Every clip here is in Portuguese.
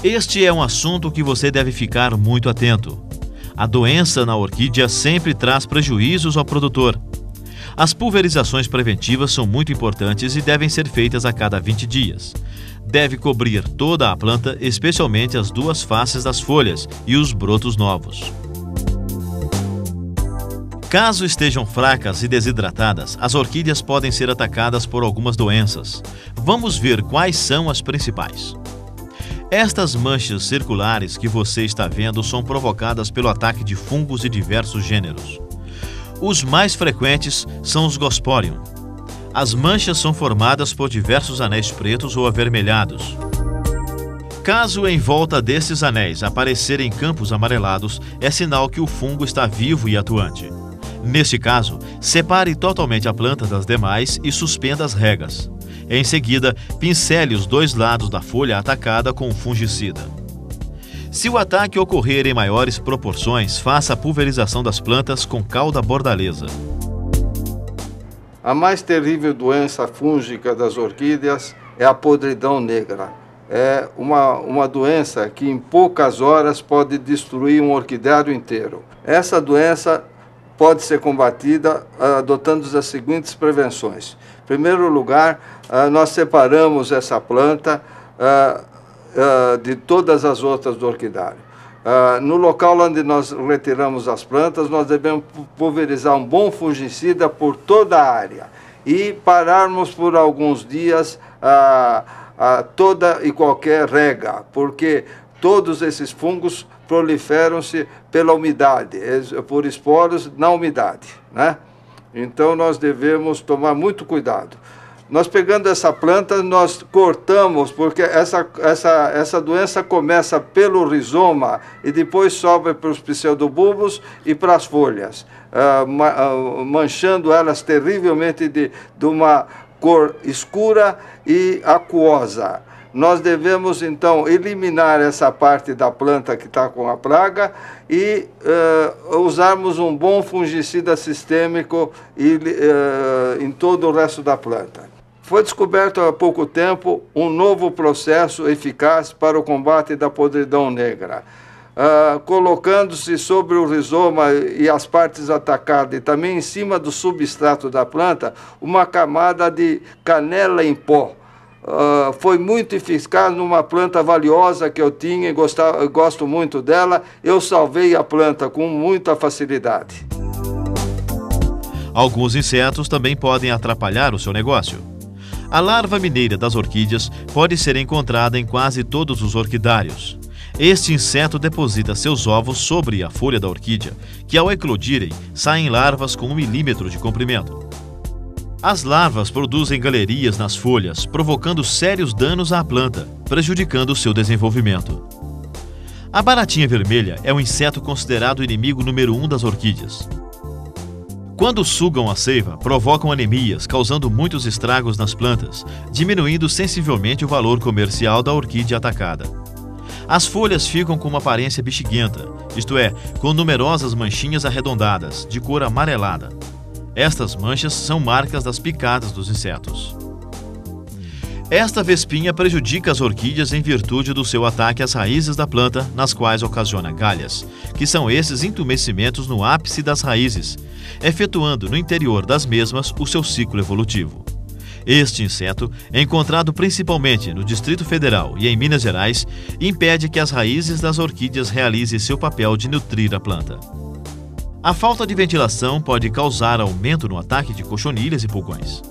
Este é um assunto que você deve ficar muito atento. A doença na orquídea sempre traz prejuízos ao produtor. As pulverizações preventivas são muito importantes e devem ser feitas a cada 20 dias. Deve cobrir toda a planta, especialmente as duas faces das folhas e os brotos novos. Caso estejam fracas e desidratadas, as orquídeas podem ser atacadas por algumas doenças. Vamos ver quais são as principais. Estas manchas circulares que você está vendo são provocadas pelo ataque de fungos de diversos gêneros. Os mais frequentes são os Gosporium. As manchas são formadas por diversos anéis pretos ou avermelhados. Caso em volta desses anéis aparecerem campos amarelados, é sinal que o fungo está vivo e atuante. Neste caso, separe totalmente a planta das demais e suspenda as regas. Em seguida, pincele os dois lados da folha atacada com um fungicida. Se o ataque ocorrer em maiores proporções, faça a pulverização das plantas com cal da bordaleza. A mais terrível doença fúngica das orquídeas é a podridão negra. É uma doença que em poucas horas pode destruir um orquidário inteiro. Essa doença pode ser combatida adotando as seguintes prevenções. Em primeiro lugar, nós separamos essa planta de todas as outras do orquidário. No local onde nós retiramos as plantas, nós devemos pulverizar um bom fungicida por toda a área e pararmos por alguns dias toda e qualquer rega, porque todos esses fungos proliferam-se pela umidade, por esporos na umidade, né? Então nós devemos tomar muito cuidado. Nós pegando essa planta, nós cortamos, porque essa doença começa pelo rizoma e depois sobe para os pseudobulbos e para as folhas, manchando elas terrivelmente de uma cor escura e aquosa. Nós devemos, então, eliminar essa parte da planta que está com a praga e usarmos um bom fungicida sistêmico em todo o resto da planta. Foi descoberto há pouco tempo um novo processo eficaz para o combate da podridão negra. Colocando-se sobre o rizoma e as partes atacadas e também em cima do substrato da planta, uma camada de canela em pó. Foi muito eficaz numa planta valiosa que eu tinha e gosto muito dela. Eu salvei a planta com muita facilidade. Alguns insetos também podem atrapalhar o seu negócio. A larva mineira das orquídeas pode ser encontrada em quase todos os orquidários. Este inseto deposita seus ovos sobre a folha da orquídea, que ao eclodirem, saem larvas com 1 milímetro de comprimento. As larvas produzem galerias nas folhas, provocando sérios danos à planta, prejudicando seu desenvolvimento. A baratinha vermelha é um inseto considerado o inimigo número 1 das orquídeas. Quando sugam a seiva, provocam anemias, causando muitos estragos nas plantas, diminuindo sensivelmente o valor comercial da orquídea atacada. As folhas ficam com uma aparência bexiguenta, isto é, com numerosas manchinhas arredondadas, de cor amarelada. Estas manchas são marcas das picadas dos insetos. Esta vespinha prejudica as orquídeas em virtude do seu ataque às raízes da planta, nas quais ocasiona galhas, que são esses entumecimentos no ápice das raízes, efetuando no interior das mesmas o seu ciclo evolutivo. Este inseto, encontrado principalmente no Distrito Federal e em Minas Gerais, impede que as raízes das orquídeas realizem seu papel de nutrir a planta. A falta de ventilação pode causar aumento no ataque de cochonilhas e pulgões.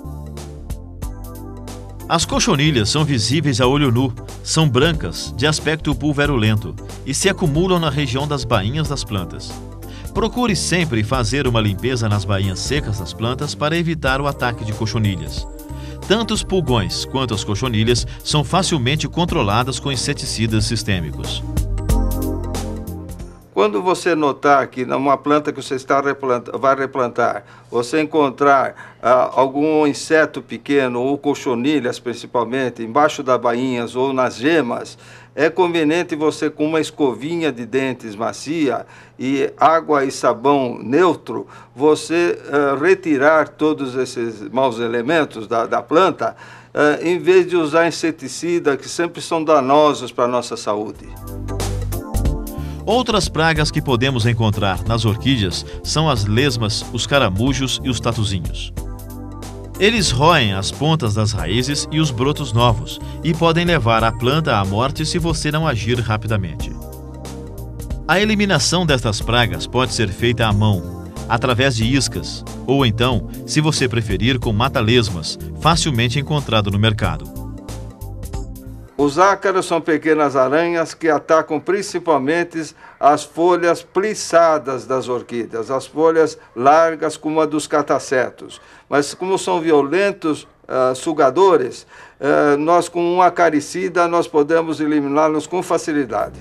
As cochonilhas são visíveis a olho nu, são brancas, de aspecto pulverulento e se acumulam na região das bainhas das plantas. Procure sempre fazer uma limpeza nas bainhas secas das plantas para evitar o ataque de cochonilhas. Tanto os pulgões quanto as cochonilhas são facilmente controladas com inseticidas sistêmicos. Quando você notar que numa planta que você vai replantar, você encontrar algum inseto pequeno, ou cochonilhas principalmente, embaixo das bainhas ou nas gemas, é conveniente você, com uma escovinha de dentes macia e água e sabão neutro, você retirar todos esses maus elementos da planta em vez de usar inseticida, que sempre são danosos para a nossa saúde. Outras pragas que podemos encontrar nas orquídeas são as lesmas, os caramujos e os tatuzinhos. Eles roem as pontas das raízes e os brotos novos e podem levar a planta à morte se você não agir rapidamente. A eliminação destas pragas pode ser feita à mão, através de iscas, ou então, se você preferir, com mata-lesmas, facilmente encontrado no mercado. Os ácaros são pequenas aranhas que atacam principalmente as folhas plissadas das orquídeas, as folhas largas como a dos catacetos. Mas como são violentos sugadores, nós com um acaricida nós podemos eliminá-los com facilidade.